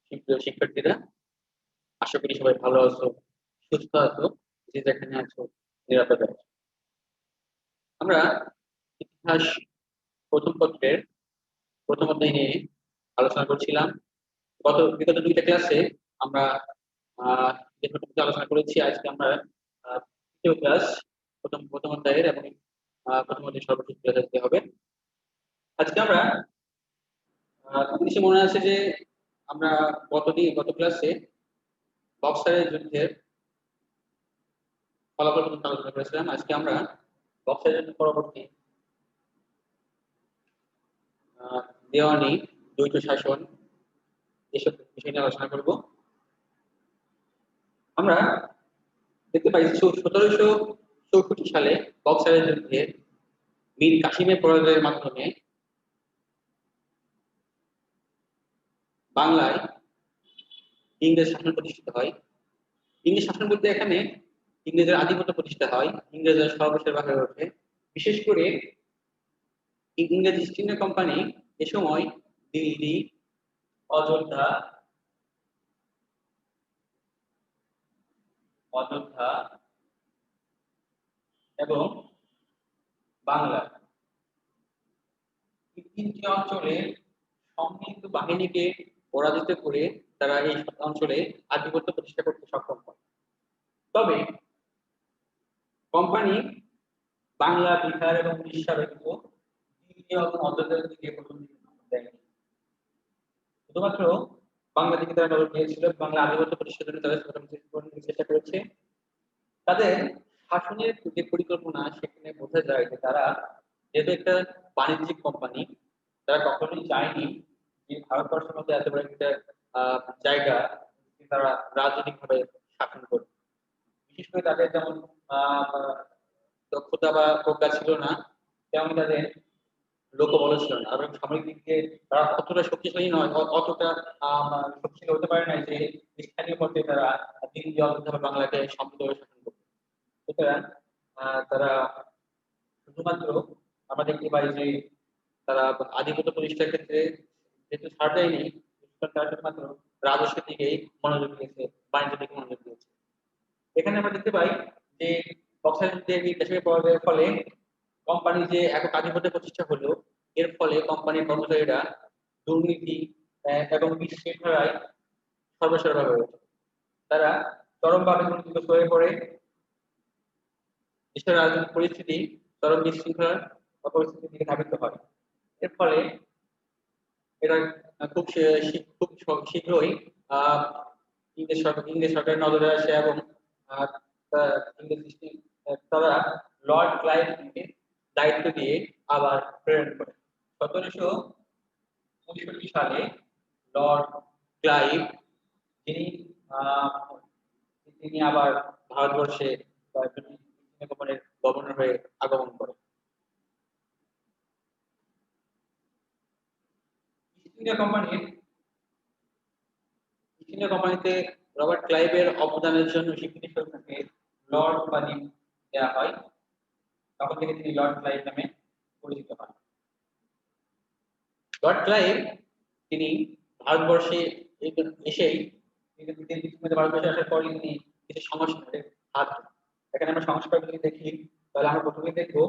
সুপ্রিয় শিক্ষার্থীরা, আশা করি সবাই ভালো আছো, সুস্থ আছো, যে যেখানে আছো নিরাপদে আছো। আমরা ইতিহাস প্রথম পত্রের প্রথম অধ্যায় নিয়ে আলোচনা করছিলাম। বিগত দুইটা ক্লাসে আমরা যে টপিকে আলোচনা করেছি, আজকে আমরা তৃতীয় ক্লাস প্রথম প্রথম অধ্যায়ের এবং প্রথম অধ্যায়ের সর্বশেষ ক্লাস আজকে হবে। আজকে আমরা খুব বেশি মনে আছে যে আমরা গত ক্লাসে বক্সারের যুদ্ধের ফলাফল পর্যন্ত আলোচনা করেছিলাম। আজকে আমরা বক্সারের যুদ্ধ পরবর্তী দেওয়ানি, দ্বৈত শাসন, এসব বিষয় নিয়ে আলোচনা করব। আমরা দেখতে পাই 1764 সালে বক্সারের যুদ্ধে মীর কাসিমের পরাজয়ের মাধ্যমে বাংলায় ইংরেজ শাসন প্রতিষ্ঠিত হয়। ইংরেজ শাসন বলতে এখানে ইংরেজের আধিপত্য প্রতিষ্ঠা হয়, ইংরেজরা সর্বসেবা হয়ে ওঠে। বিশেষ করে ইংরেজ ইস্ট ইন্ডিয়া কোম্পানি এ সময় দিল্লি, অযোধ্যা অযোধ্যা এবং বাংলা তিনটি অঞ্চলে সম্মিলিত বাহিনীকে পরাজিত করে তারা এই অঞ্চলে আধিপত্য প্রতিষ্ঠা করতে সক্ষম হয়। তবে কোম্পানি বাংলা, বিহার এবং উড়িষ্যা ব্যতীত দিল্লি এবং অযোধ্যার দিকে প্রথম দিকে নজর দেয়নি। শুধুমাত্র বাংলা দিকে তারা নজর দিয়েছিল, বাংলা আধিপত্য প্রতিষ্ঠার জন্য তাদের চেষ্টা করেছে। তাদের শাসনের যে পরিকল্পনা, সেখানে বোঝা যায় যে তারা যেহেতু একটা বাণিজ্যিক কোম্পানি, তারা কখনোই চায়নি যে ভারতবর্ষের মধ্যে এত বড় একটা জায়গা তারা রাজনৈতিক ভাবে শাসন করবে। বিশেষ করে তাদের যেমন আহ দক্ষতা বা প্রজ্ঞা ছিল না, তেমন তাদের লোকবল ছিল না, এবং সামরিক দিক দিয়ে তারা অতটা শক্তিশালী নয়, অতটা শক্তিশালী হতে পারে না যে স্থানীয় পর্যায়ে তারা দিল্লি অথবা বাংলাকে সম্পূর্ণ শাসন করবে। সুতরাং তারা শুধুমাত্র আমরা দেখতে পাই যে তারা আধিপত্য প্রতিষ্ঠার ক্ষেত্রে যেহেতু ছাড় দেয়নি, তারা শুধুমাত্র রাজস্বের দিকেই মনোযোগ দিয়েছে, বাণিজ্য দিকে মনোযোগ দিয়েছে। এখানে আমরা দেখতে পাই যে বক্সার যুদ্ধের দেশের পরাজয়ের ফলে কোম্পানি যে একক আধিপত্য প্রতিষ্ঠা হলো, এর ফলে কোম্পানির কর্মচারীরা দুর্নীতি এবং বিশৃঙ্খলায় সর্বসর্বা হয়ে ওঠে। তারা চরমভাবে ক্ষতিগ্রস্ত হয়ে পড়ে। দেশের রাজনৈতিক পরিস্থিতি চরম বিশৃঙ্খলার পরিস্থিতির দিকে ধাবিত হয়। এর ফলে এরা খুব শীঘ্রই ইংরেজ সরকারের নজরে আসে এবং তারা লর্ড ক্লাইভকে দায়িত্ব দিয়ে আবার প্রেরণ করে। 1765 সালে লর্ড ক্লাইভ তিনি তিনি আবার ভারতবর্ষে গভর্নর হয়ে আগমন করেন। ইস্ট ইন্ডিয়া কোম্পানিতে রবার্ট ক্লাইভের অবদানের জন্য স্বীকৃতি স্বরূপ তাকে লর্ড উপাধি দেওয়া হয়। তখন থেকে তিনি লর্ড ক্লাইভ নামে পরিচিত হন। লর্ড ক্লাইভ তিনি ভারতবর্ষে এসেই ভারতবর্ষে আসার পরে তিনি কিছু সংস্কারের হাত ধরেন। এখানে আমরা সংস্কার যদি দেখি, তাহলে আমরা প্রথমে দেখবো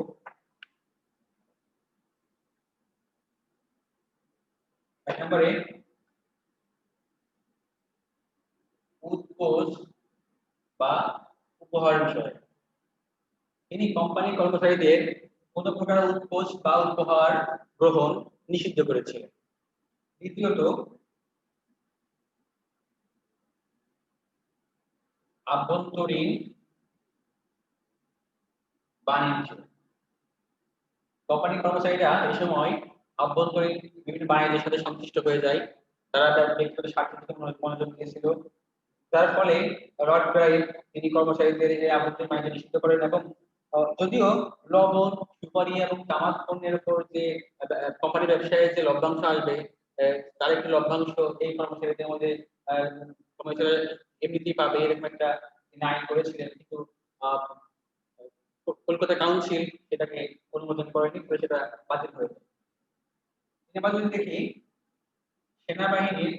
এক নম্বরে উৎকোচ বা উপহার বিষয়। তিনি কোম্পানি কর্মচারীদের কোন প্রকার উৎকোচ বা উপহার গ্রহণ নিষিদ্ধ করেছিলেন। দ্বিতীয়ত, আভ্যন্তরীণ বাণিজ্য। কোম্পানির কর্মচারীরা এই সময় আভ্যন্তরীণ বিভিন্ন বাণিজ্যের সাথে সংশ্লিষ্ট হয়ে যায়, তারা তার ব্যক্তিগত স্বার্থের দিকে মনোযোগ দিয়েছিল। যার ফলে লর্ড ক্লাইভ তিনি কর্মচারীদের এই আভ্যন্তরীণ বাণিজ্য নিষিদ্ধ করেন এবং যদিও লবণ, সুপারি এবং তামাক পণ্যের উপর যে কোম্পানি ব্যবসায়ের যে লভ্যাংশ আসবে, তার একটি লভ্যাংশ এই কর্মচারীদের মধ্যে কর্মচারীরা এমনিতেই পাবে, এরকম একটা আইন করেছিলেন। কিন্তু কলকাতা কাউন্সিল সেটাকে অনুমোদন করেনি, সেটা বাতিল হয়েছে। এবার যদি দেখি সেনাবাহিনীর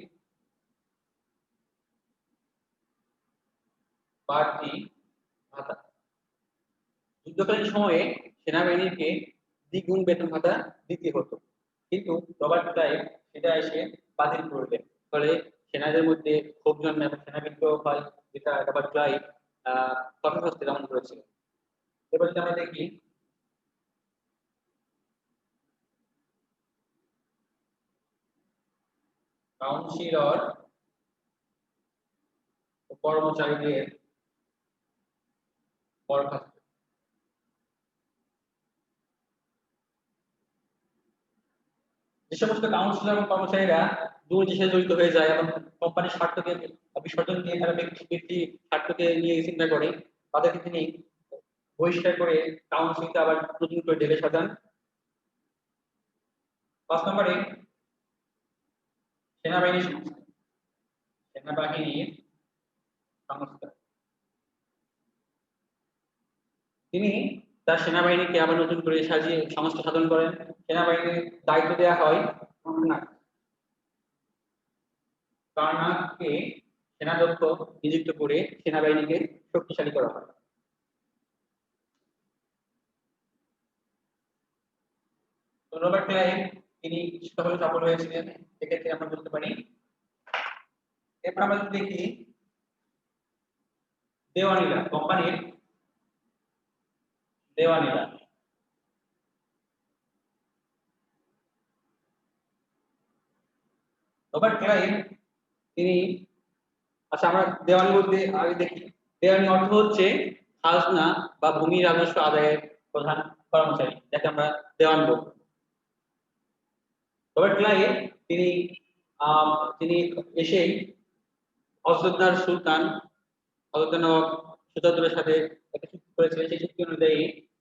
বাড়তি ভাতা। যুদ্ধকালীন সময়ে সেনাবাহিনীকে দ্বিগুণ বেতন ভাতা দিতে হতো, কিন্তু রবার্ট ক্লাইভ সেটা এসে বাতিল করলেন। ফলে সেনাদের মধ্যে ক্ষোভ জন্মে এবং সেনা বিদ্রোহ হয়, যেটা রবার্ট ক্লাইভ কঠোর হস্তে দমন করেছিলেন। এবার যদি আমরা দেখি কাউন্সিলর ও কর্মচারীদের বরখাস্ত। যে সমস্ত কাউন্সিলর এবং কর্মচারীরা দুর্নীতির সাথে জড়িত হয়ে যায় এবং কোম্পানির স্বার্থকে বিসর্জন দিয়ে তারা ব্যক্তি স্বার্থকে নিয়ে চিন্তা করে, তাদেরকে তিনি বহিষ্কার করে কাউন্সিলকে আবার নতুন করে ঢেলে সাজান। ৫ নম্বরে সেনাবাহিনী সংস্থা। সেনাবাহিনীর সংস্থা তিনি তার সেনাবাহিনীকে আবার নতুন করে সাজিয়ে সংস্থা সাধন করেন। সেনাবাহিনীর দায়িত্ব দেওয়া হয় কার্নাককে সেনাধ্যক্ষ নিযুক্ত করে সেনাবাহিনীকে শক্তিশালী করা হয়। রবার্ট ক্লাইভ তিনি কিছুটা সফল হয়েছিলেন, এক্ষেত্রে আমরা বলতে পারি। এরপর আমরা যদি দেখি দেওয়ানিরা, কোম্পানির দেওয়ানিরা। রবার্ট ক্লাইভ তিনি, আচ্ছা আমরা দেওয়ানি বলতে আগে দেখি, দেওয়ানি অর্থ হচ্ছে খাজনা বা ভূমি রাজস্ব আদায়ের প্রধান কর্মচারী, যাকে আমরা দেওয়ান বলব। রবার্ট ক্লাইভ তিনি তিনি এসেই অযোধ্যার সুলতান অযোধ্যা নবাব সুজাউদ্দৌলার সাথে একটা চুক্তি করেছিলেন। সেই চুক্তি অনুযায়ী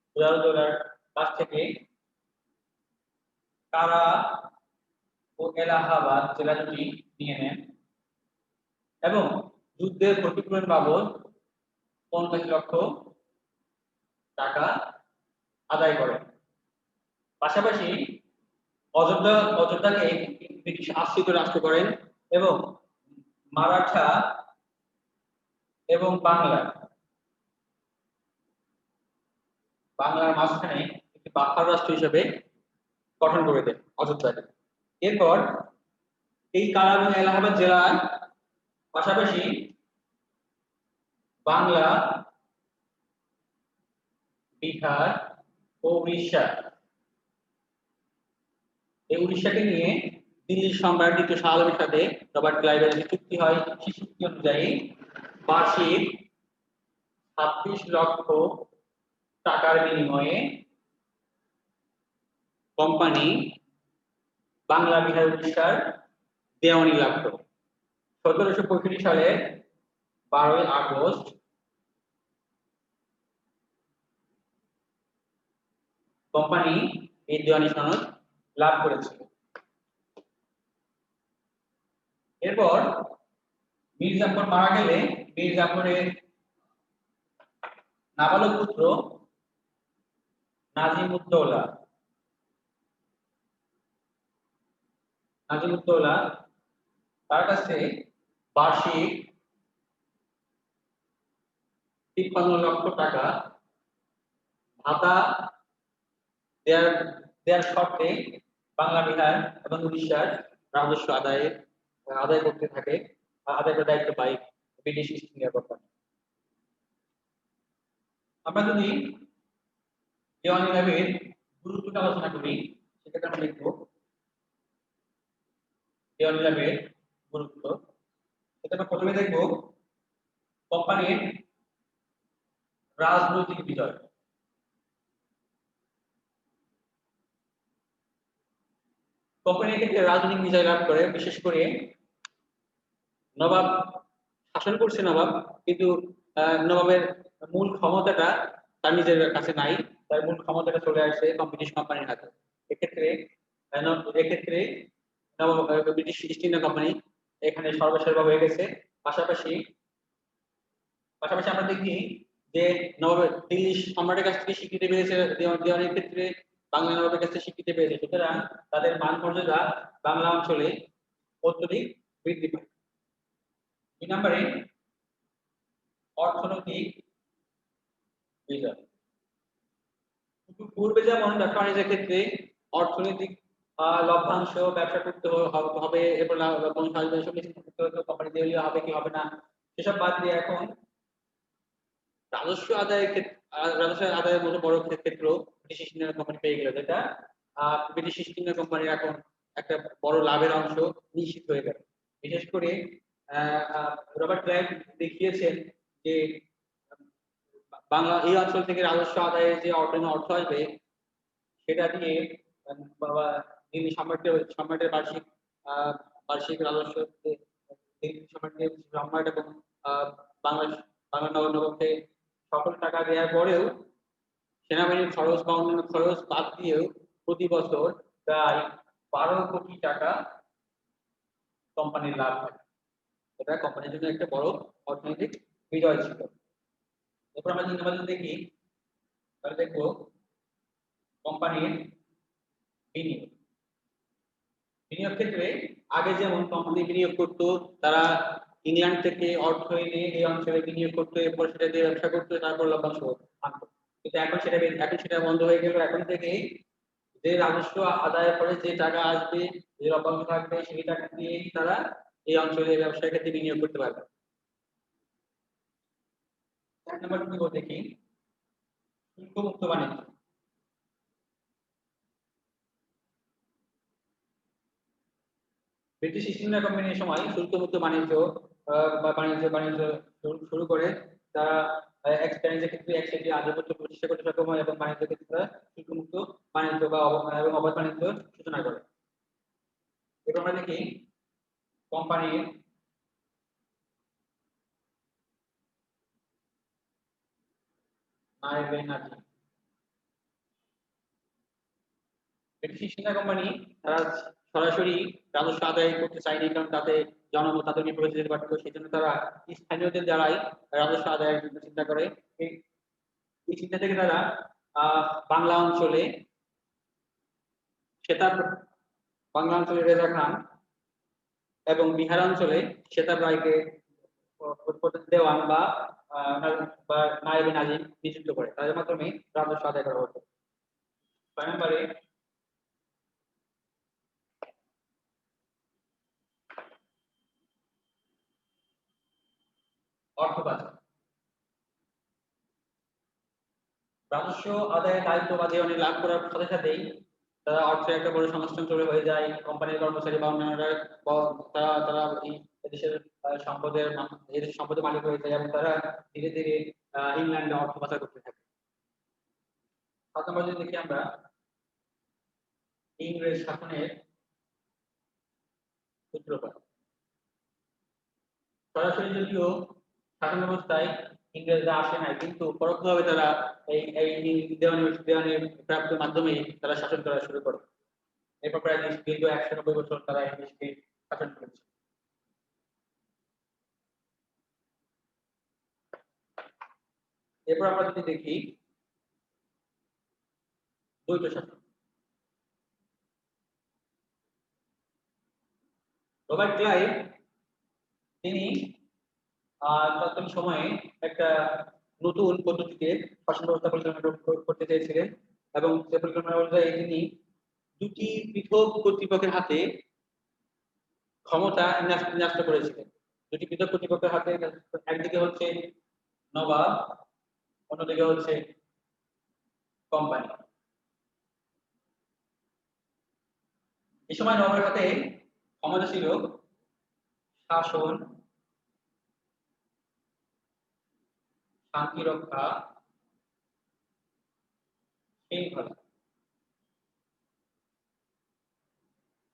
সুজাউদ্দৌলার কাছ থেকে কারা ও এলাহাবাদ জেলা দুটি নিয়ে নেন এবং যুদ্ধের ক্ষতিপূরণ বাবদ ৫০ লক্ষ টাকা আদায় করেন। পাশাপাশি অযোধ্যাকে ব্রিটিশ আশ্রিত রাষ্ট্র করেন এবং মারাঠা এবং বাংলার মাঝখানে একটি বাফার রাষ্ট্র হিসেবে গঠন করে দেন অযোধ্যাকে। এরপর এই কারা এবং এলাহাবাদ জেলার পাশাপাশি বাংলা, বিহার ও উড়িষ্যা, এই উড়িষ্যাকে নিয়ে দিল্লির সম্রাট দ্বিতীয় শাহ আলমের সাথে রবার্ট ক্লাইভের যে চুক্তি হয়, সেই চুক্তি অনুযায়ী বার্ষিক ২৬ লক্ষ টাকার বিনিময়ে কোম্পানি বাংলা, বিহার, উড়িষ্যার দেওয়ানি লাভ করে। ১৭৬৫ সালের ১২ই আগস্ট কোম্পানি এই দেওয়ানি সনদ লাভ করেছিল। এরপর মীর জাফর মারা গেলে মীর জাফরের নাবালক পুত্র নাজিমুদ্দৌলা তার কাছে বার্ষিক ৫৩ লক্ষ টাকা ভাতা দেওয়ার শর্তে বাংলা, বিহার এবং উড়িষ্যার রাজস্ব আদায় করতে থাকে, আদায় করার দায়িত্ব পায় ব্রিটিশ ইস্ট ইন্ডিয়া কোম্পানি। আমরা যদি দেওয়ানি লাভের গুরুত্বটা আলোচনা করি, সেক্ষেত্রে আমরা দেখব দেওয়ানি লাভের গুরুত্ব। এটা প্রথমে দেখব কোম্পানির রাজনৈতিক বিজয়। কোম্পানি ক্ষেত্রে রাজনৈতিক বিজয় লাভ করে, বিশেষ করে নবাব শাসন করছে নবাব, কিন্তু নবাবের মূল ক্ষমতাটা তার নিজের কাছে নাই, তার মূল ক্ষমতাটা চলে আসে ব্রিটিশ কোম্পানির হাতে। এক্ষেত্রে ব্রিটিশ ইস্ট ইন্ডিয়া কোম্পানি এখানে সর্বশেষভাবে হয়ে গেছে। পাশাপাশি আমরা দেখি যে নবাবের দিল্লি সম্রাটের কাছ থেকে স্বীকৃতি পেয়েছে দেওয়ানির ক্ষেত্রে, বাংলা নবাবের কাছ থেকে স্বীকৃতি পেয়েছে, সুতরাং তাদের মান মর্যাদা বাংলা অঞ্চলে অত্যধিক বৃদ্ধি পায়। ২ নম্বরে অর্থনৈতিক বিজয়। পূর্বে যেমন ব্যবসা বাণিজ্যের ক্ষেত্রে অর্থনৈতিক লভ্যাংশ ব্যবসা করতে হবে, এরপর লভ্যাংশ আসবে, এসব নিয়ে চিন্তা করতে হতো, কোম্পানি দেউলিয়া হবে কি হবে না, সেসব বাদ দিয়ে এখন রাজস্ব আদায়ের ক্ষেত্রে রাজস্ব আদায়ের মতো বড় ক্ষেত্র ব্রিটিশ ইস্ট ইন্ডিয়া কোম্পানি পেয়ে গেল, যেটা ব্রিটিশ ইস্ট ইন্ডিয়া কোম্পানির এখন একটা বড় লাভের অংশ নিশ্চিত হয়ে গেল। বিশেষ করে রবার্ট ক্লাইভ দেখিয়েছেন যে বাংলা এই অঞ্চল থেকে রাজস্ব আদায়ের যে অর্থ আসবে সেটা দিয়ে দিল্লি সম্রাটের বার্ষিক রাজস্ব, দিল্লি সম্রাট এবং বাংলা বাংলা নবাবকে সকল টাকা দেওয়ার পরেও সেনাবাহিনীর খরচ বা অন্যান্য খরচ বাদ দিয়েও প্রতি বছর প্রায় 12 কোটি টাকা কোম্পানির লাভ হয়। এটা কোম্পানির জন্য একটা বড় অর্থনৈতিক বিজয় ছিল। এরপর আমরা যদি দেখি তাহলে দেখবো কোম্পানির বিনিয়োগ। বিনিয়োগ ক্ষেত্রে আগে যেমন কোম্পানি বিনিয়োগ করতো, তারা ইংল্যান্ড থেকে অর্থ এনে এই অঞ্চলে বিনিয়োগ করতো, এরপর সেটা দিয়ে ব্যবসা করতো, তারপর লভ্যাংশ আনতো। কিন্তু এখন সেটা বন্ধ হয়ে গেল। এখন থেকে যে রাজস্ব আদায়ের পরে যে টাকা আসবে, যে লভ্যাংশ থাকবে, সেই টাকা দিয়েই তারা এই অঞ্চলে ব্যবসার ক্ষেত্রে বিনিয়োগ করতে পারবে। 4 নম্বর দেখি শুল্কমুক্ত বাণিজ্য। ব্রিটিশ ইস্ট ইন্ডিয়া কোম্পানির সময় শুল্কমুক্ত বাণিজ্য শুরু করে তারা এক্সপেন্সের ক্ষেত্রে একসাথে আধিপত্য প্রতিষ্ঠা করতে সক্ষম হয় এবং বাণিজ্য ক্ষেত্রে তারা শুল্কমুক্ত বাণিজ্য এবং অবাধ বাণিজ্য সূচনা করে। এরপর আমরা দেখি কোম্পানির আয় ব্যয় নাতি। ব্রিটিশ ইস্ট ইন্ডিয়া কোম্পানি তারা সরাসরি রাজস্ব আদায় করতে চায়নি, কারণ তাতে জনমত তাদের বিপরীতে যেতে পারতো। সেই জন্য তারা স্থানীয়দের দ্বারাই রাজস্ব আদায়ের চিন্তা করে। এই চিন্তা থেকে তারা বাংলা অঞ্চলে সেতাব বাংলা অঞ্চলে রেজা খান এবং বিহার অঞ্চলে সেতাব রায়কে দেওয়ান বা নায়েবে নাজিম নিযুক্ত করে, তাদের মাধ্যমে রাজস্ব আদায় করা হতো। 6 নম্বরে অর্থ পাচার। রাজস্ব আদায়ের দায়িত্ব বা দেওয়ানি লাভ করার সাথে সাথেই তারা অর্থের একটা বড় সংস্থান তৈরি হয়ে যায়। কোম্পানির কর্মচারী বা অন্যান্যরা তারা তারা এই দেশের সম্পদের মালিক হয়ে যায় এবং তারা ধীরে ধীরে ইংল্যান্ডে অর্থ পাচার করতে থাকে। 7 নম্বর যদি দেখি আমরা ইংরেজ শাসনের সূত্রপাত। সরাসরি যদিও শাসন ব্যবস্থায় ইংরেজরা আসে নাই, কিন্তু পরোক্ষভাবে তারা এই দেওয়ানির প্রাপ্তির মাধ্যমে তারা শাসন করা শুরু করে। এরপর প্রায় দীর্ঘ 190 বছর তারা এই দেশকে শাসন করেছে। এরপর আমরা যদি দেখি দ্বৈত শাসন। রবার্ট ক্লাইভ তিনি তৎকালীন সময়ে একটা নতুন পদ্ধতিতে শাসন ব্যবস্থা পরিচালনা করতে চেয়েছিলেন এবং সে পরিকল্পনা অনুযায়ী তিনি দুটি পৃথক কর্তৃপক্ষের হাতে ক্ষমতা ন্যস্ত করেছিলেন। দুটি পৃথক কর্তৃপক্ষের হাতে, একদিকে হচ্ছে নবাব, অন্যদিকে হচ্ছে কোম্পানি। এই সময় নবাবের হাতে ক্ষমতা ছিল শাসন, শান্তি রক্ষা,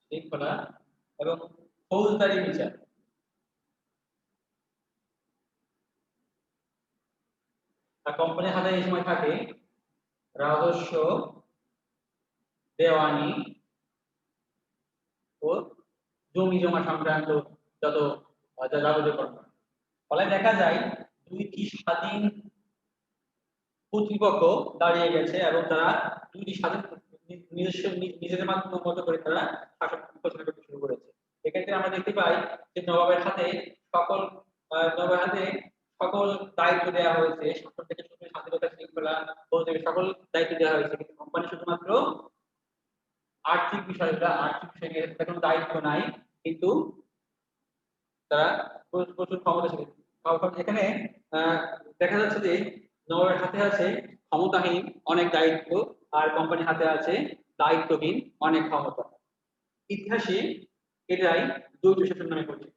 শৃঙ্খলা এবং ফৌজদারি বিচার। কোম্পানির হাতে এই সময় থাকে রাজস্ব, দেওয়ানি ও জমি জমা সংক্রান্ত যত যাবতীয় কর্ম। ফলে দেখা যায় দুইটি স্বাধীন কর্তৃপক্ষ দাঁড়িয়ে গেছে এবং তারা দুইটি স্বাধীন নিজেদের মতো করে তারা শাসন পরিচালনা করতে শুরু করেছে। এক্ষেত্রে আমরা দেখতে পাই যে নবাবের হাতে সকল দায়িত্ব দেওয়া হয়েছে, শাসন থেকে শুরু করে স্বাধীনতা শৃঙ্খলা থেকে সকল দায়িত্ব দেওয়া হয়েছে, কিন্তু কোম্পানি শুধুমাত্র আর্থিক বিষয়গুলো, আর্থিক বিষয় নিয়ে কোনো দায়িত্ব নাই, কিন্তু তারা প্রচুর ক্ষমতাশালী। এখানে দেখা যাচ্ছে যে নবাবের হাতে আছে ক্ষমতাহীন অনেক দায়িত্ব, আর কোম্পানির হাতে আছে দায়িত্বহীন অনেক ক্ষমতা। ইতিহাসে এটাই দ্বৈত শাসন নামে পরিচিত।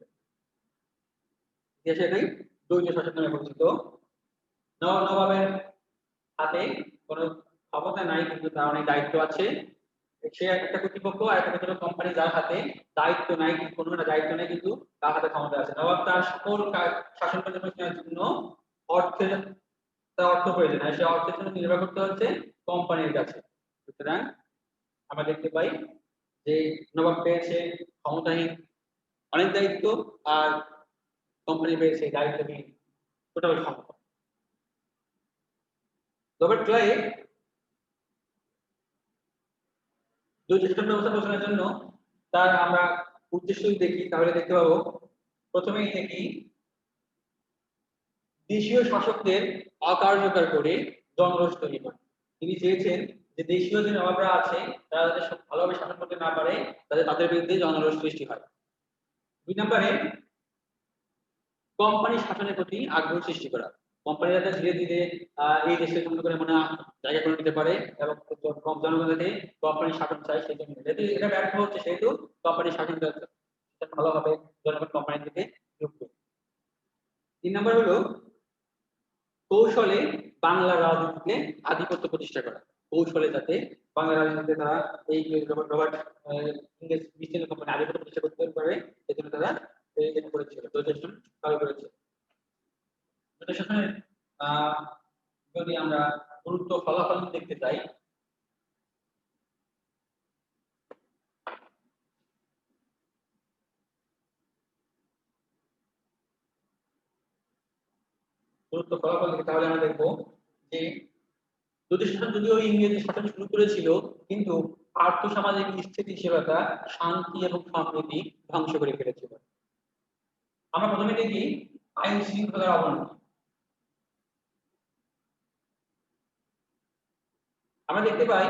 ইতিহাসে এটাই দ্বৈত শাসন নামে পরিচিত। নবাবের হাতে কোনো ক্ষমতা নাই, কিন্তু তার অনেক দায়িত্ব আছে। সে একটা কর্তৃপক্ষ, আর একটা হলো কোম্পানি যার হাতে দায়িত্ব নাই, কোনো দায়িত্ব নেই, কিন্তু তার হাতে ক্ষমতা আছে। নবাব তার সকল শাসন পরিচালনার জন্য অর্থের অর্থ প্রয়োজন হয়, সে অর্থের জন্য নির্ভর করতে হচ্ছে কোম্পানির কাছে। সুতরাং আমরা দেখতে পাই যে নবাব পেয়েছে ক্ষমতাহীন অনেক দায়িত্ব, আর কোম্পানি পেয়েছে দায়িত্বহীন টোটাল ক্ষমতা। রবার্ট ক্লাইভ দ্বৈত শাসন ব্যবস্থা প্রচারের জন্য তার আমরা উদ্দেশ্য দেখি, তাহলে দেখতে পাবো প্রথমেই দেখি দেশীয় শাসকদের অকার্যকর করে জনরোষ তৈরি করে। তিনি চেয়েছেন যে দেশীয় যে নবাবরা আছে তারা যাতে ভালোভাবে শাসন করতে না পারে, যাতে তাদের বিরুদ্ধে জনরোষ সৃষ্টি হয়। 2 নম্বরে কোম্পানি শাসনের প্রতি আগ্রহ সৃষ্টি করা। কোম্পানি যাতে ধীরে ধীরে এই দেশের জন্য করে মনে জায়গা করে নিতে পারে, এবং জনগণকে কোম্পানি শাসন চায়, সেই জন্য যেহেতু এটা ব্যর্থ হচ্ছে, সেহেতু কোম্পানি শাসন ভালোভাবে জনগণ কোম্পানির দিকে ঢুকবে। 3 নম্বর হলো কৌশলে বাংলা রাজনীতিতে আধিপত্য প্রতিষ্ঠা করা। কৌশলে যাতে বাংলা রাজনীতিতে তারা এই রবার্ট ইংরেজ ইস্ট ইন্ডিয়া কোম্পানি আধিপত্য প্রতিষ্ঠা করতে পারে, এজন্য তারা এটা করেছিল, দ্বৈত শাসন চালু করেছে। দ্বৈত শাসনের যদি আমরা গুরুত্ব ফলাফল দেখতে চাই, গুরুত্ব ফলাফল দেখে তাহলে আমরা দেখবো যে দ্বৈত শাসন যদিও ইংরেজি শাসন শুরু করেছিল, কিন্তু আর্থসামাজিক স্থিতিশীলতা, শান্তি এবং সমৃদ্ধি ধ্বংস করে ফেলেছিল। আমরা প্রথমে দেখি আইন শৃঙ্খলার অবনতি। আমরা দেখতে পাই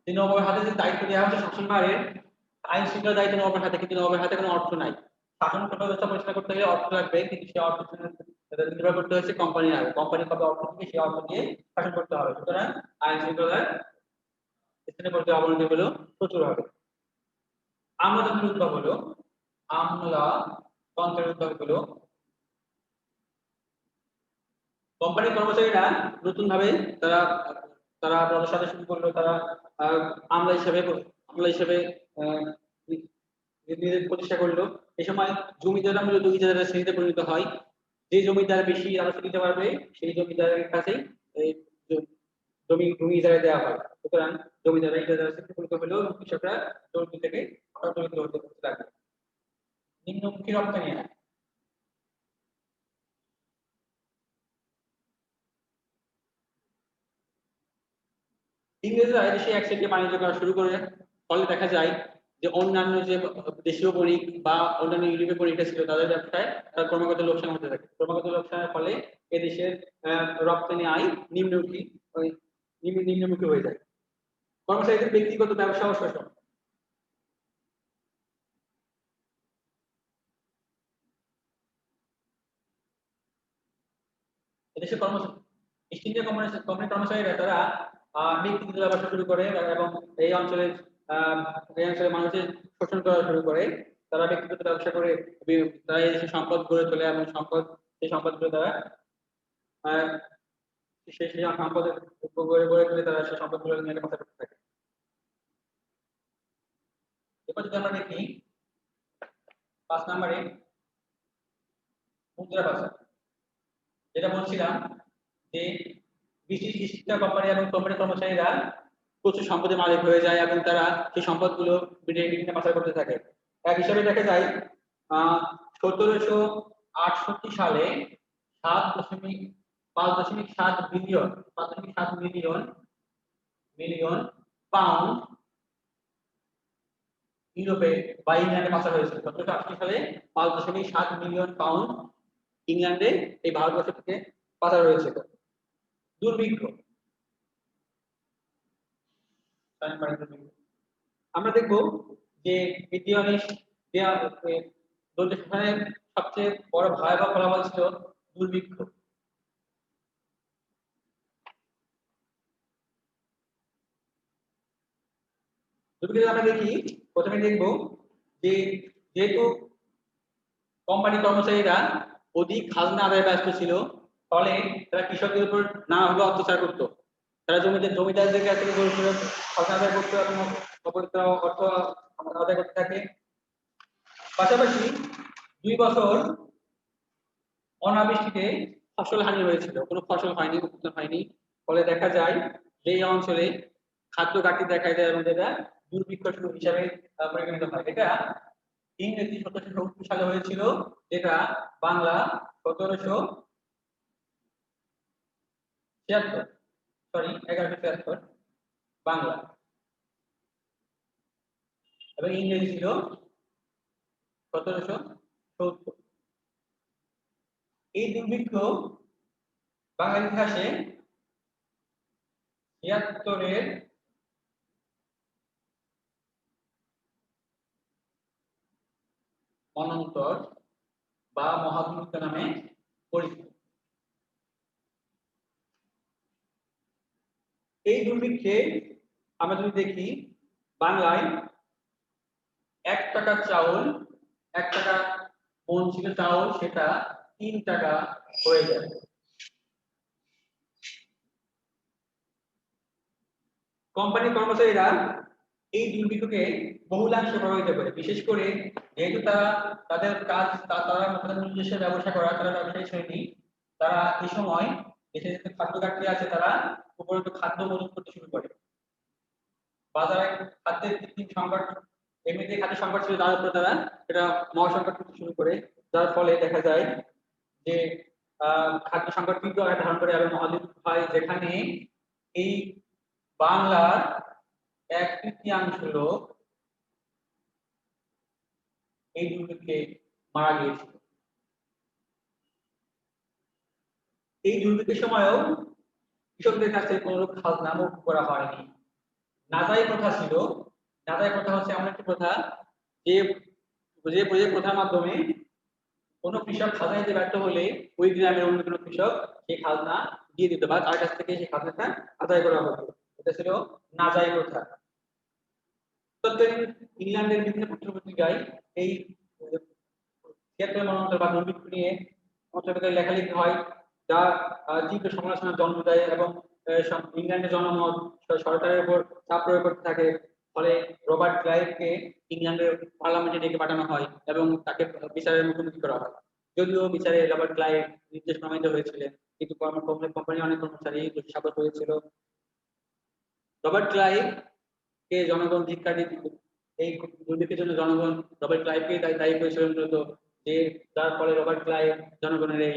যে নবাবের হাতে যে দায়িত্ব দেওয়া হচ্ছে শাসনভারের, আইন শৃঙ্খলার দায়িত্ব নবাবের হাতে, কিন্তু নবাবের হাতে কোনো অর্থ নাই। শাসন ব্যবস্থা পরিচালনা করতে গেলে অর্থ লাগবে, কিন্তু সেই অর্থ নির্ভর করতে হচ্ছে কোম্পানির আগে, কোম্পানি কবে অর্থ দিবে সেই অর্থ দিয়ে শাসন করতে হবে। সুতরাং আইন শৃঙ্খলার স্থানীয় পর্যায়ে অবনতি হলো প্রচুর হবে। আমলাতন্ত্রের উদ্ভব হলো, আমলাতন্ত্রের উদ্ভব হলো কোম্পানির কর্মচারীরা নতুন ভাবে তারা তারা সাথে শুরু করলো, তারা আমলা হিসেবে নিজেদের প্রতিষ্ঠা করলো। এই সময় জমিদাররা মূলত জমিদারের শ্রেণীতে পরিণত হয়। যে জমিদার বেশি রাজস্ব দিতে পারবে সেই জমিদারের কাছে এই জমি ইজারা দেওয়া হয়। সুতরাং জমিদাররা ইজারার শ্রেণীতে পরিণত হলেও কৃষকরা দরিদ্র থেকে আরো দরিদ্র হতে লাগবে। নিম্নমুখী রপ্তানি আয়। ইংরেজরা এদেশে একসাথে বাণিজ্য করা শুরু করে, ফলে দেখা যায় যে অন্যান্য যে দেশীয় বণিক বা অন্যান্য ইউরোপীয় বণিকরা ছিল, তাদের ব্যবসায় ক্রমাগত লোকসান হতে থাকে। ক্রমাগত লোকসানের ফলে এদেশের রপ্তানি আয় নিম্নমুখী হয়ে যায়। কর্মচারীদের ব্যক্তিগত ব্যবসা ও শোষণ। এদেশের ইস্ট ইন্ডিয়া কোম্পানির কর্মচারীরা তারা ব্যক্তিগত ব্যবসা শুরু করে, এবং এই অঞ্চলের মানুষের শোষণ করা শুরু করে। তারা ব্যক্তিগত ব্যবসা করে তারা এই দেশের সম্পদ গড়ে তোলে, এবং সেই সম্পদগুলো তারা সেই সম্পদের গড়ে তুলে তারা সেই সম্পদগুলো নিয়ে কথা করতে থাকে। এরপর যদি আমরা দেখি 5 নম্বরে মুদ্রা বাজার, যেটা বলছিলাম যে ব্রিটিশ ইস্ট ইন্ডিয়া কোম্পানি এবং কোম্পানির কর্মচারীরা প্রচুর সম্পদের মালিক হয়ে যায়, এবং তারা সেই সম্পদগুলো বিভিন্ন পাচার করতে থাকে। এক হিসাবে দেখা যায় 1768 সালে 5.7 মিলিয়ন পাউন্ড ইউরোপে বা ইংল্যান্ডে পাচার হয়েছিল। 1780 সালে 5.7 মিলিয়ন পাউন্ড ইংল্যান্ডে এই ভারতবর্ষ থেকে পাচার হয়েছিল। দুর্ভিক্ষ, আমরা দেখব যে দরিদ্র শাসনের সবচেয়ে বড় ভয়াবহ ফলাফল ছিল দুর্ভিক্ষ। দুর্ভিক্ষ আমরা দেখি, প্রথমে দেখব যে যেহেতু কোম্পানি কর্মচারীরা অধিক খাজনা আদায়ে ব্যস্ত ছিল, ফলে তারা কৃষকদের উপর নানাভাবে অত্যাচার করত। তারা জমিদারদের কাছ থেকে খাজনা আদায় করতো এবং অর্থ আদায় করতে থাকে। পাশাপাশি 2 বছর অনাবৃষ্টিতে ফসল হানি হয়েছিল, কোনো ফসল হয়নি, উৎপাদন হয়নি। ফলে দেখা যায় যে এই অঞ্চলে খাদ্য ঘাটতি দেখা যায় এবং যেটা দুর্ভিক্ষ হিসাবে পরিগণিত হয়। এটা ইংরেজি 1770 সালে হয়েছিল, যেটা বাংলা 1176 বাংলা, এবং ইংরেজি ছিল 1770। এই দুর্ভিক্ষ বাংলার ইতিহাসে 76-এর অনন্তর বা মহাদুর্ভিক্ষ নামে পরিচিত। এই দুর্ভিক্ষে আমরা যদি দেখি, বাংলায় 1 টাকার চাউল, 1 টাকা মন ছিল চাউল, সেটা 3 টাকা হয়ে যায়। কোম্পানির কর্মচারীরা এই দুর্ভিক্ষকে বহুলাংশে প্রভাবিত করে, বিশেষ করে যেহেতু তাদের কাজ তারা নিজস্ব ব্যবসা করা, তারা ব্যবসায়ী শ্রেণী, তারা এই সময় দেশে যে খাদ্য ঘাটতি আছে তারা উপরন্ত খাদ্য মজুত করতে শুরু করে। বাজারে খাদ্যের কৃত্রিম সংকট, এমনিতে খাদ্য সংকট ছিল, তার উপরে তারা এটা মহাসংকট করতে শুরু করে, যার ফলে দেখা যায় যে খাদ্য সংকট তীব্র আকার ধারণ করে এবং মহাদুর্ভিক্ষ হয়, যেখানে এই বাংলার 1/3 লোক এই দুর্ভিক্ষে মারা গিয়েছিল। এই দুর্ভিক্ষের সময়ও কৃষকদের কাছ থেকে কোনো খাজনা মুক্ত করা হয়নি। নাজাই প্রথা ছিল। নাজাই প্রথা হচ্ছে এমন একটি প্রথা যে প্রথার মাধ্যমে কোনো কৃষক খাজনা দিতে ব্যর্থ হলে ওই গ্রামের অন্য কোনো কৃষক সেই খাজনা দিয়ে দিত বা তার কাছ থেকে সেই খাজনাটা আদায় করা হতো। এটা ছিল নাজাই প্রথা। ইংল্যান্ডের বিভিন্ন পত্র-পত্রিকায় এই 76 মন্বন্তর বা দুর্ভিক্ষ নিয়ে পত্র-পত্রিকায় লেখালেখি হয়, যা তীব্র সমালোচনার জন্ম দেয় এবং ইংল্যান্ডের জনমত সরকারের উপর চাপ প্রয়োগ করতে থাকে। ফলে রবার্ট ক্লাইভকে ইংল্যান্ডের পার্লামেন্টে ডেকে পাঠানো হয় এবং তাকে বিচারের মুখোমুখি করা হয়। যদিও বিচারে রবার্ট ক্লাইভ নির্দোষ প্রমাণিত হয়েছিলেন, কিন্তু কোম্পানির অনেক কর্মচারী দোষী সাব্যস্ত হয়েছিল। রবার্ট ক্লাইভ কে জনগণ ধিক্কার দিত। এই দুর্ভিক্ষের জন্য জনগণ রবার্ট ক্লাইভকে দায়ী করেছিল মূলত, যে যার ফলে রবার্ট ক্লাইভ জনগণের এই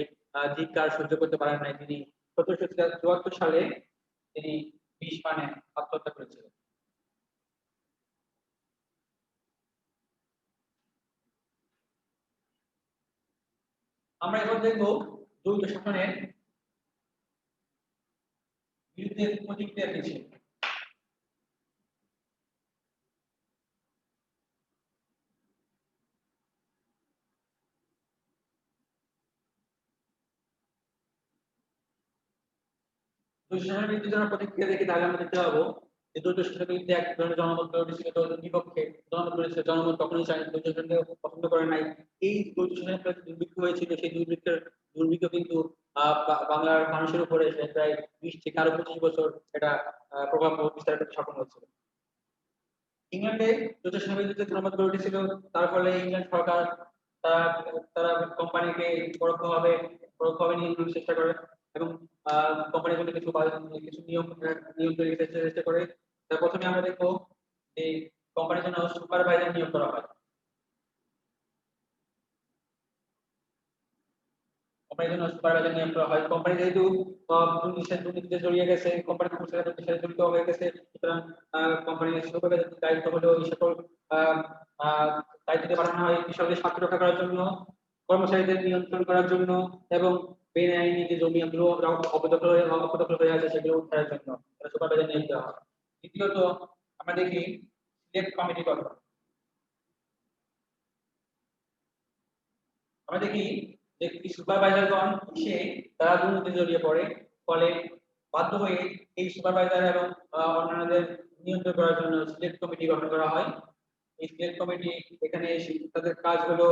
ধিক্কার সহ্য করতে পারেন নাই। তিনি 1774 সালে তিনি বিষ পানে আত্মহত্যা করেছিলেন। আমরা এখন দেখব দ্বৈত শাসনের বিরুদ্ধে প্রতিক্রিয়া কি ছিল। দ্বৈত শাসনের বিরুদ্ধে যখন প্রতিক্রিয়া দেখি, তাহলে আমরা দেখতে পাবো যে দ্বৈত শাসনের বিরুদ্ধে এক ধরনের জনমত গড়ে ছিল, বিপক্ষে জনমত গড়েছিল। জনমত কখনোই দ্বৈত শাসনকে পছন্দ করে নাই। এই দ্বৈত শাসনের ফলে দুর্ভিক্ষ হয়েছিল, সেই দুর্ভিক্ষ কিন্তু বাংলার মানুষের উপরে প্রায় 20 থেকে আরো 25 বছর এটা প্রভাব বিস্তার করতে সক্ষম হয়েছিল। ইংল্যান্ডে দ্বৈত শাসনের বিরুদ্ধে জনমত গড়ে উঠেছিল, তার ফলে ইংল্যান্ড সরকার তারা তারা কোম্পানিকে পরোক্ষভাবে নিয়ন্ত্রণের চেষ্টা করে এবং কোম্পানির জন্য কিছু নিয়ম তৈরি করতে চেষ্টা করে। তার প্রথমে আমরা দেখবো যে কোম্পানির জন্য সুপারভাইজার নিয়োগ করা হয়। কোম্পানির জন্য সুপারভাইজার নিয়োগ করা হয়। কোম্পানি যেহেতু দুর্নীতিতে জড়িয়ে গেছে, কোম্পানি সাথে জড়িত হয়ে গেছে, সুতরাং কোম্পানির সুপারভাইজার দায়িত্ব হলো এই সকল দায়িত্বে পাঠানো হয় কৃষকদের স্বার্থ রক্ষা করার জন্য। কর্মচারীদের নিয়ন্ত্রণ করার জন্য এবং বেআইনি যে জমিগুলো অপদখল হয়ে আছে সেগুলো উদ্ধারের জন্য সুপারভাইজার নিয়োগ দেওয়া হয়। দ্বিতীয়ত আমরা দেখি সিলেক্ট কমিটি গঠন। আমরা দেখি যে সুপারভাইজারগণ এসে তারা দুর্নীতিতে জড়িয়ে পড়ে, ফলে বাধ্য হয়ে এই সুপারভাইজার এবং অন্যান্যদের নিয়ন্ত্রণ করার জন্য সিলেক্ট কমিটি গঠন করা হয়। এই সিলেক্ট কমিটি এখানে এসে তাদের কাজ হলো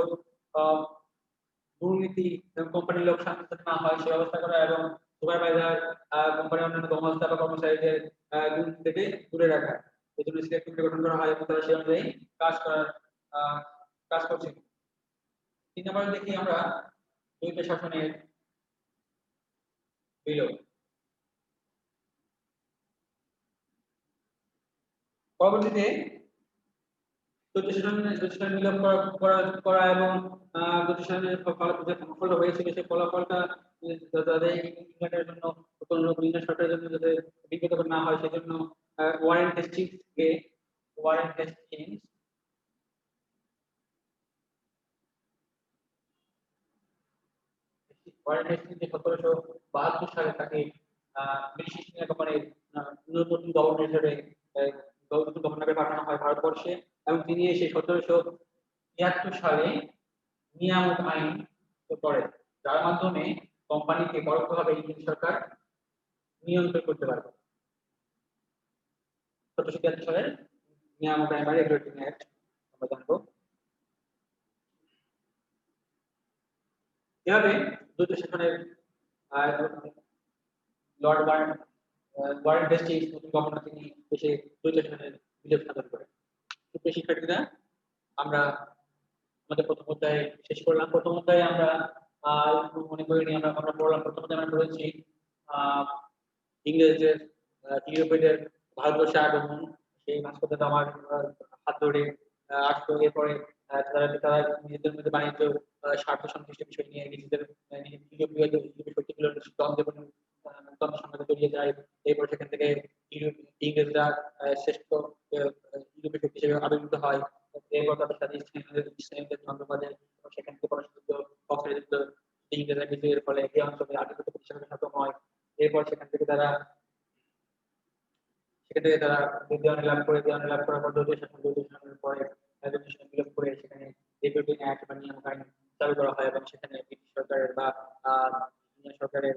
দুর্নীতি এবং কোম্পানির লোকসান যাতে না হয় সে ব্যবস্থা করা এবং সুপারভাইজার কোম্পানির অন্যান্য কর্মকর্তা বা কর্মচারীদের দুর্নীতি থেকে দূরে রাখা। এই জন্য সিলেক্ট কমিটি গঠন করা হয় এবং তারা সেই অনুযায়ী কাজ করার কাজ করছে। ৩ নম্বরে দেখি আমরা দ্বৈত শাসনের বিলোপ। পরবর্তীতে দ্বৈত শাসন বিলোপ করা এবং দ্বৈত শাসনের ফলাফল হয়েছিল সেই ফলাফলটা যাতে ইংল্যান্ডের জন্য কোনো ইংল্যান্ড সরকারের জন্য যাতে বিব্রতকর না হয় সেজন্য ওয়ারেন হেস্টিংসকে ওয়ারেন হেস্টিংস ওয়ারেন হেস্টিংস 1772 সালে তাকে ব্রিটিশ ইস্ট ইন্ডিয়া কোম্পানির নতুন গভর্নর হিসেবে নতুন গভর্নরে পাঠানো হয় ভারতবর্ষে এবং তিনি এসে 1773 সালে নিয়ামক আইন করেন, যার মাধ্যমে কোম্পানিকে পরোক্ষভাবে ইংরেজ সরকার নিয়ন্ত্রণ করতে পারবে। 1773 সালের নিয়ামক আইন বা রেগুলেটিং অ্যাক্ট আমরা জানবো। এভাবে দ্বৈত শাসনের লর্ড ওয়ারেন হেস্টিংস নতুন গভর্নর তিনি এসে দ্বৈত শাসনের বিলোপ সাধন করেন। সুপ্রিয় শিক্ষার্থীরা, আমরা আমাদের প্রথম অধ্যায় শেষ করলাম। প্রথম অধ্যায়ে আমরা মনে করে নিয়ে আমরা পড়লাম। প্রথম অধ্যায়ে আমরা পড়েছি ইংরেজদের ইউরোপীয়দের ভারতবর্ষে আগমন, সেই ভাস্কর্য আমার হাত ধরে আসতো। এরপরে তারা নিজেদের মধ্যে বাণিজ্য স্বার্থ সংশ্লিষ্ট বিষয় নিয়ে নিজেদের ইউরোপীয় শক্তিগুলোর দ্বন্দ্বের সঙ্গে জড়িয়ে যায়। এরপর সেখান থেকে ইংরেজরা শ্রেষ্ঠ ইউরোপীয় শক্তি হিসেবে আবির্ভূত হয়। এরপর তাদের সাথে ইসলামীদের দ্বন্দ্ব বাঁধে এবং সেখান থেকে পরস্পর পক্ষে ইংরেজরা বিজয়ের ফলে এই অঞ্চলে আধিপত্য প্রতিষ্ঠানে সক্ষম হয়। এরপর সেখান থেকে তারা দেওয়ানি লাভ করে, দেওয়ানি লাভ করার পর দ্বৈত শাসনের পরে বিলোপ করে সেখানে রেগুলেটিং অ্যাক্ট বা নিয়ম আইন চালু করা হয় এবং সেখানে ব্রিটিশ সরকারের বা সরকারের